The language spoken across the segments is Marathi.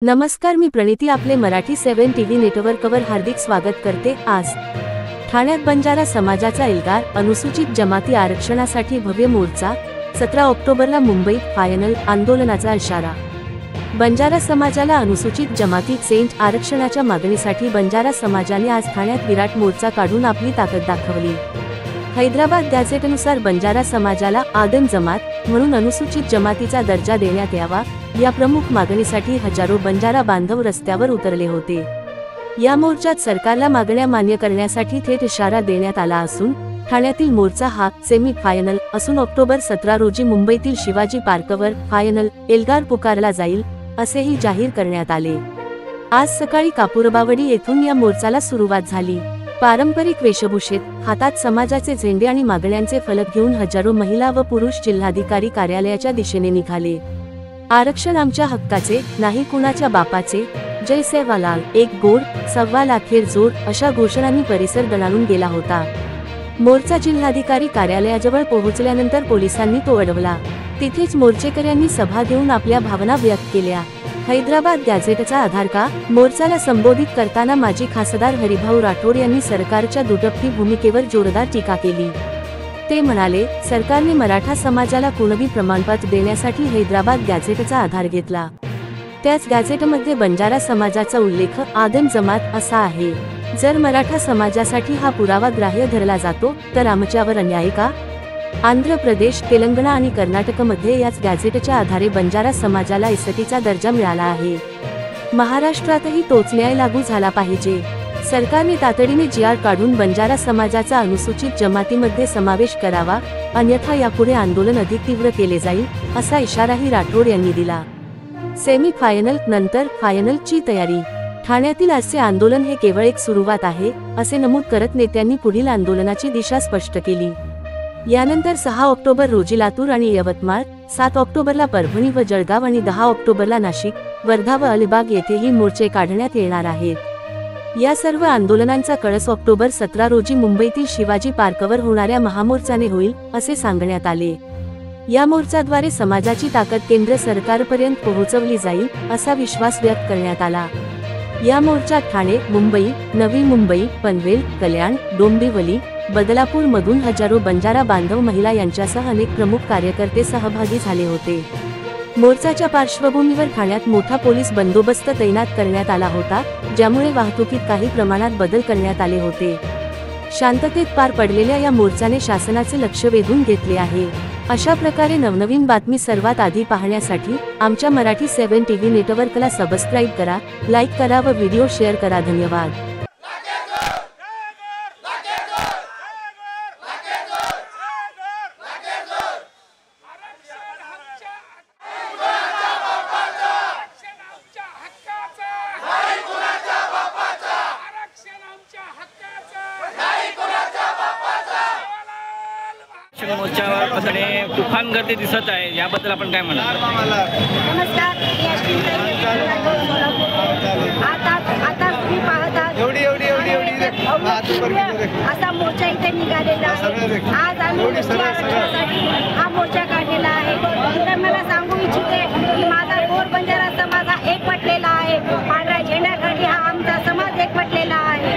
नमस्कार, मी प्रणिती आपले मराठी 7 टीव्ही नेटवर्कवर हार्दिक स्वागत करते। आज ठाण्यात बंजारा समाजाचा एल्गार अनुसूचित जमाती आरक्षणासाठी भव्य मोर्चा। 17 ऑक्टोबरला मुंबईत फायनल आंदोलनाचा इशारा। बंजारा समाजाला अनुसूचित जमाती सेंट आरक्षणाच्या मागणीसाठी बंजारा समाजाने आज ठाण्यात विराट मोर्चा काढून आपली ताकद दाखवली। हैदराबाद गॅझेटनुसार बंजारा समाजाला आदम जमात म्हणून अनुसूचित जमातीचा दर्जा देण्यात यावा या प्रमुख मागणीसाठी हजारो बंजारा बांधव रस्त्यावर उतरले होते। या मोर्चात सरकारला मागण्या मान्य करण्यासाठी थेट इशारा देण्यात आला असून ठाण्यातील मोर्चा हा सेमी फायनल असून ऑक्टोबर 17 रोजी मुंबईतील शिवाजी पार्कवर फायनल एल्गार पुकारला जाईल असेही जाहीर करण्यात आले। आज सकाळी कापूरबावडी येथून या मोर्चाला सुरुवात झाली। पारंपरिक वेशभूषेत हातात समाजाचे झेंडे आणि मागण्यांचे फलक घेऊन हजारो महिला व पुरुष जिल्हाधिकारी कार्यालयाच्या दिशेने निघाले। आरक्षण आमच्या हक्काचे, नाही कुणाच्या बापाचे, जय सेवालाल, एक गोड, सव्वा लाखेर जोड अशा घोषणांनी परिसर दणाणून गेला होता। मोर्चा जिल्हाधिकारी कार्यालयाजवळ पोहोचल्यानंतर पोलिसांनी तो अडवला। तिथेच मोर्चेकऱ्यांनी सभा घेऊन आपल्या भावना व्यक्त केल्या। हैदराबाद गॅझेटचा आधार का? मोर्चाला संबोधित करताना माजी खासदार हरिभाऊ राठोड यांनी सरकारच्या दुटप्पी भूमिकेवर जोरदार टीका केली। ते म्हणाले, सरकारने मराठा समाजाला कुणबी प्रमाणपत्र देण्यासाठी हैदराबाद गॅझेटचा आधार घेतला। त्याच गॅझेटमध्ये बंजारा समाजाचा उल्लेख आदम जमात असा आहे। जर मराठा समाजासाठी हा पुरावा ग्राह्य धरला जातो तर आमच्यावर अन्याय का? आंध्र प्रदेश, तेलंगणा आणि कर्नाटकमध्ये याच गॅझेटच्या आधारे बंजारा समाजाला एसटीचा दर्जा मिळाला आहे। महाराष्ट्रातही तोच न्याय लागू झाला पाहिजे। सरकारने तातडीने जीआर काढून बंजारा समाजाचा अनुसूचित जमातीमध्ये समावेश करावा, अन्यथा यापुढे आंदोलन अधिक तीव्र केले जाईल असा इशाराही राठोड यांनी दिला। सेमी फायनल नंतर फायनलची तयारी। ठाण्यातील आजचे आंदोलन हे केवळ एक सुरुवात आहे असे नमूद करत नेत्यांनी पुढील आंदोलनाची दिशा स्पष्ट केली। यानंतर 6 ऑक्टोबर रोजी लातूर आणि यवतमाळ, 7 ऑक्टोबरला परभणी व जळगाव आणि 10 ऑक्टोबरला नाशिक, वर्धा व अलिबाग येथेही मोर्चे काढण्यात येणार आहेत। या सर्व आंदोलनांचा कळस ऑक्टोबर 17 रोजी मुंबईतील शिवाजी पार्कवर होणाऱ्या महामोर्चाने होईल असे सांगण्यात आले। या मोर्चाद्वारे समाजाची ताकद केंद्र सरकारपर्यंत पोहोचवली जाईल असा विश्वास व्यक्त करण्यात आला। या मोर्चात ठाणे, मुंबई, नवी मुंबई, पनवेल, कल्याण, डोंबिवली, बदलापूर मधून हजारो बंजारा बांधव महिला यांच्यासह अनेक प्रमुख कार्यकर्ते सहभागी झाले होते। मोर्चाच्या पार्श्वभूमीवर ठाण्यात मोठा पोलीस बंदोबस्त तैनात करण्यात आला होता, ज्यामुळे वाहतुकीत काही प्रमाणात बदल करण्यात आले होते। शांततेत पार पडलेल्या या मोर्चाने शासनाचे लक्ष वेधून घेतले आहे। अशा प्रकारे नवनवीन बातमी सर्वात आधी पाहण्यासाठी आमच्या मराठी 7 टीव्ही नेटवर्कला सबस्क्राईब करा, लाईक करा व व्हिडिओ शेअर करा। धन्यवाद। मोर्चावर असणे तुफान गर्दी दिसत आहे, याबद्दल आपण काय म्हणाल? नमस्कार, आता तुम्ही पाहता असा मोर्चा इथे निघालेला आहे। आज आम्ही हा मोर्चा काढलेला आहे। तर मला सांगू इच्छिते की माझा गोर बंजारा समाज हा एकवटलेला आहे। पांढऱ्या झेंड्याखाली हा आमचा समाज एकवटलेला आहे।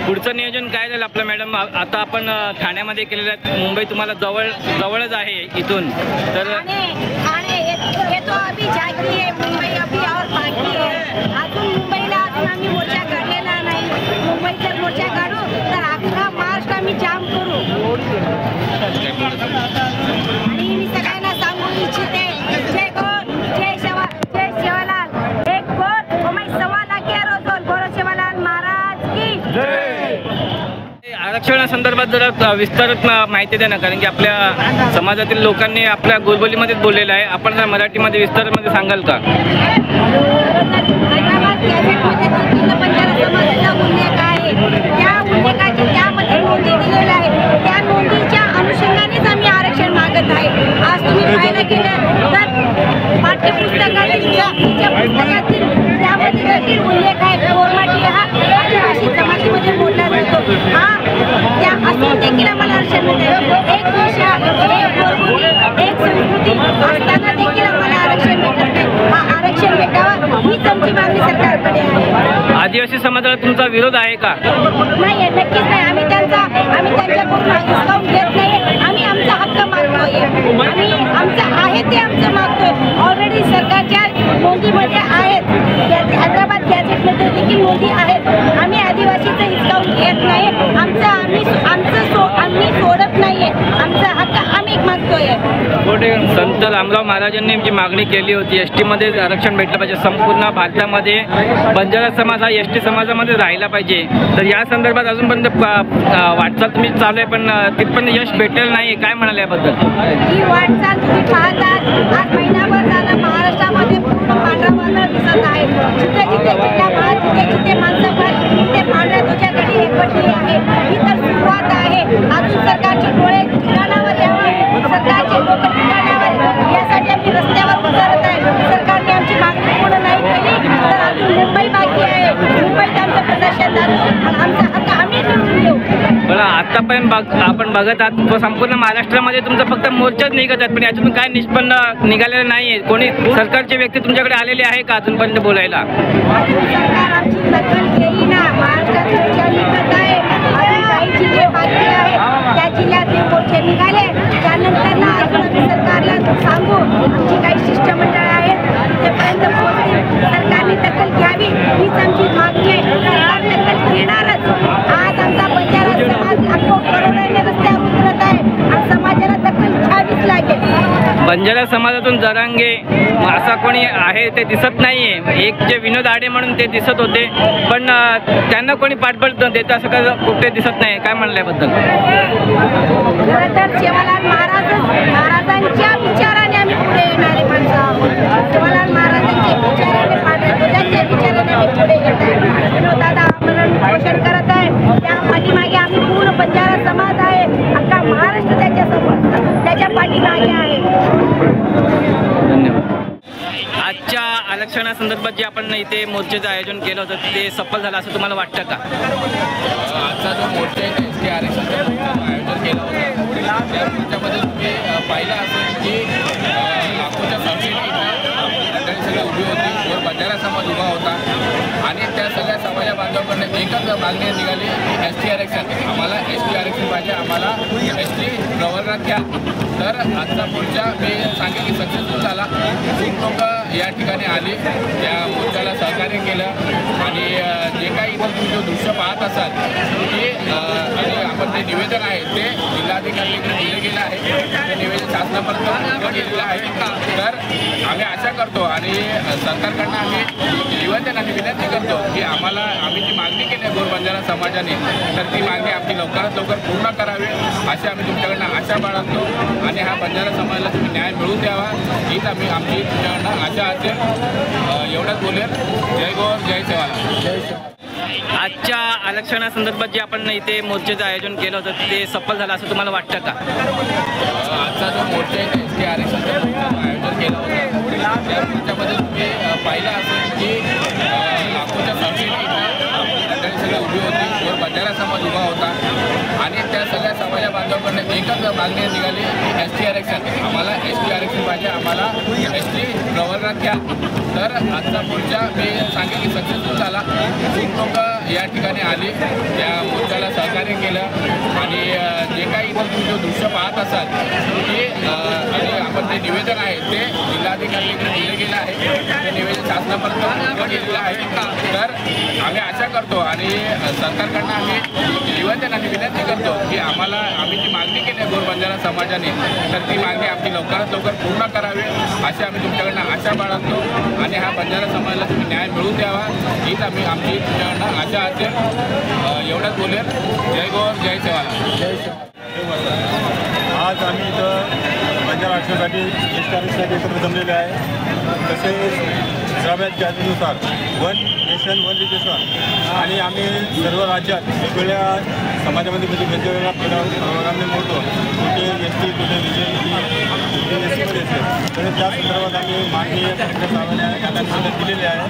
पुढचं नियोजन काय झालं आपलं मॅडम? आता आपण ठाण्यामध्ये केलेलं आहे, मुंबई तुम्हाला जवळच आहे इथून, तर ठाणे येतो अभी जागी आहे, मुंबई अभी और बाकी आहे। अजून मुंबईला अजून आम्ही मोर्चा काढलेला नाही। मुंबईत जर मोर्चा काढू तर अख्खा महाराष्ट्र आम्ही जाम करू। आणि मी सगळ्यांना सांगू इच्छिते, जय गोर, जय सेवालाल, एक गोर ओमाई सव्वा लाखेर जोड, गोर सेवालाल महाराज की जय। आरक्षणासंदर्भात जरा विस्तारित माहिती द्या ना, कारण की आपल्या समाजातील लोकांनी आपल्या गोलबोलीमध्येच बोललेलं आहे। आपण जर मराठीमध्ये विस्तारामध्ये सांगाल का? हैदराबाद गॅझेटमध्ये बंजारा समाजाचा उल्लेख आहे। त्या उल्लेखाची त्यामध्ये नोंदी दिलेल्या आहे। त्या नोंदीच्या अनुषंगानेच आम्ही आरक्षण मागत आहे। आज तुम्ही पाहायला गेलं तर पाठ्यपुस्तकातील त्यामध्ये देखील उल्लेख आहे। कोरमाटी हा आदिवासी जमातीमध्ये बोलला जातो। हा त्या असून देखील आम्हाला आरक्षण मिळते। एक भाषा, एक बोलबोली, एक संस्कृती असताना देखील आम्हाला आरक्षण भेटत नाही। हा आरक्षण भेटावा हीच आमची मागणी सरकारकडे आहे. आदिवासी समाजाला तुमचा विरोध आहे का? नाही आहे, नक्कीच नाही. आम्ही त्यांच्याकडून हिसकावून घेत नाही. आम्ही आमचा हक्क मागतोय. आम्ही आमचं आहे ते आमचं मागतोय. ऑलरेडी सरकारच्या नोंदीमध्ये आहेत, हैदराबाद गॅझेटमध्ये देखील नोंदी आहेत. आम्ही आदिवासीचं हिसकावून घेत नाही. आम्ही सोडत नाहीये. आमचा हक्क आम्ही मागतोय. संत रामराव महाराजांनी जी मागणी केली होती एस टीमध्ये आरक्षण भेटलं पाहिजे, संपूर्ण भारतामध्ये बंजारा समाज हा एस टी समाजामध्ये राहिला पाहिजे, तर या संदर्भात अजूनपर्यंत वाटचाल तुम्ही चालू आहे पण तिथपर्यंत यश भेटलेलं नाही. काय म्हणाले याबद्दल? ही वाटचाल तुम्ही पाहतात. आज महिनाभर झालं महाराष्ट्रामध्ये पूर्ण पांढरा वादळ दिसत आहे. जिथे जिथे जिल्हा पाहत जिथे माणसं पाहत तिथे पांढऱ्या ध्वजाकडे एकवटली आहे. ही तर सुरुवात आहे. अजून सरकारचे डोळे ठिकाणावर यावं, सरकारचे लोक ठिकाणावर यासाठी आम्ही रस्त्यावर उतरत आहे. सरकारने आमची मागणी पूर्ण नाही केली तर अजून मुंबई बाकी आहे. मुंबईत आमचं प्रदर्शन झालं. आमचा हक्क आम्ही मिळवून घेऊ. बरं, आतापर्यंत आपण बघत आहात संपूर्ण महाराष्ट्रामध्ये तुमचा फक्त मोर्चाच निघत आहेत, पण यातून काय निष्पन्न निघालेलं नाही आहे. कोणी सरकारचे व्यक्ती तुमच्याकडे आलेले आहे का अजूनपर्यंत बोलायला? सरकार आमची दखल घेई ना. महाराष्ट्रात मोर्चा निघत आहे. अजून काही जिल्हे बाकी आहेत, त्या जिल्ह्यातील मोर्चे निघाले त्यानंतर ना अजून आम्ही सरकारला सांगू. आमची काही शिष्टमंडळ आहेत तेपर्यंत पोहोचतील. सरकारने दखल घ्यावी हीच आमची मागणी आहे. सरकार दखल घेणारच. आज आमचा बंजारा समाज लाखो करोडोने रस्त्यावर उतरत आहे आणि समाजाला दखल घ्यावीच लागेल. बंजारा समाजातून जरांगे असा कोणी आहे ते दिसत नाहीये. एक जे विनोद आडे म्हणून ते दिसत होते, पण त्यांना कोणी पाठबळ देतं असं काय कुठे दिसत नाही. काय म्हणल्याबद्दल? खरं तर सेवालाल महाराजांच्या विचाराने आम्ही पुढे येणारे माणसं आहोत. सेवालाल महाराजांच्या विचाराने पांढऱ्या विचाराने आम्ही पुढे येत आहे. विनोद दादा आमरण पोषण करत आहे. त्या पाठीमागे आम्ही पूर्ण बंजारा समाज आहे. अख्खा महाराष्ट्र त्याच्या पाठीमागे आहे. धन्यवाद. आजच्या आरक्षणासंदर्भात जे आपण इथे मोर्चेचं आयोजन केलं होतं ते सफल झालं असं तुम्हाला वाटतं का? आजचा जो मोर्चा आहे एस टी आरक्षणाचा आयोजन केलं होतं त्या मोर्चामध्ये तुम्ही पाहिलं असेल की लाखोच्या संख्येने सगळे उभी होती वर बंजारा समाज उभा होता आणि त्या सगळ्या समाजा बांधवांकडून एकच मागणी निघाली की एस टी आरक्षण, आम्हाला एस टी आरक्षण पाहिजे, आम्हाला एस टी प्रवर्गात घ्या. तर आजचा मोर्चा मी सांगेन की सक्सेसफुल झाला. खूप लोक या ठिकाणी आले, त्या मोर्चाला सहकार्य केलं आणि जे काही इथं तुम्ही जो दृश्य पाहत असाल की आणि आपण जे निवेदन आहे ते जिल्हाधिकाऱ्यांकडे दिले गेलं आहे. ते निवेदन शासनापर्यंत गेलेलं आहे. तर आम्ही आशा करतो आणि सरकारकडनं आम्ही निवेदन आणि विनंती करतो की आम्ही जी मागणी केली आहे गोर बंजारा समाजाने तर ती मागणी आमची लवकरात लवकर पूर्ण करावी अशी आम्ही तुमच्याकडनं आशा बाळगतो आणि हा बंजारा समाजाला तुम्ही न्याय मिळवून द्यावा हीच आमची तुमच्याकडनं आशा असेल. एवढंच बोलेल. जय गोर, जय सेवालाल. आजच्या आरक्षणासंदर्भात जे आपण इथे मोर्चेचं आयोजन केलं होतं ते सफल झालं असं तुम्हाला वाटतं का? आजचा जो मोर्चा आहे एस टी आरक्षणाचं आयोजन केलं होतं त्या मोर्चामध्ये तुम्ही पाहिलं असेल की लाखोच्या संख्येने सगळे उभी होती वर बंजारा समाज उभा होता आणि त्या सगळ्या समाजा बांधवांकडून एकच मागणी निघाली की एस टी आरक्षण, आम्हाला एस टी आरक्षण पाहिजे, आम्हाला एस टी प्रवर्गात घ्या. तर आजचा मोर्चा मी सांगेन की सक्सेसफुल झाला. खूप लोक या ठिकाणी आले, त्या मोर्चाला सहकार्य केलं आणि जे काही इथं तुम्ही जो दृश्य पाहत असाल की आणि आपण जे निवेदन आहे ते जिल्हाधिकाऱ्यांकडे दिले गेलं आहे. ते निवेदन शासनापर्यंत गेलेलं आहे. तर आम्ही आशा करतो आणि सरकारकडनं आम्ही निवेदन आणि विनंती करतो की आम्ही जी मागणी केली आहे गोर बंजारा समाजाने तर ती मागणी आमची लवकरात लवकर पूर्ण करावी अशी आम्ही तुमच्याकडनं आशा बाळगतो आणि हा बंजारा समाजाला तुम्ही न्याय मिळवून द्यावा हीच आमची तुमच्याकडनं आशा असेल. एवढंच बोलेल. जय गोर, जय सेवालाल. आज आम्ही इथं बंजारा आरक्षणासाठी एस टी आरक्षणासाठी एकत्र जमलेले आहे. तसेच ग्राम्यात यादीनुसार वन नेशन वन रिजर्वेशन आणि आम्ही सर्व राज्यात वेगवेगळ्या समाजामध्ये म्हणजे वेगवेगळ्या प्रकारांनी मोडतो. कुठे एस टी, कुठे कुठे एस सीमध्ये असेल तर त्या संदर्भात आम्ही माननीय यांना दिलेले आहे.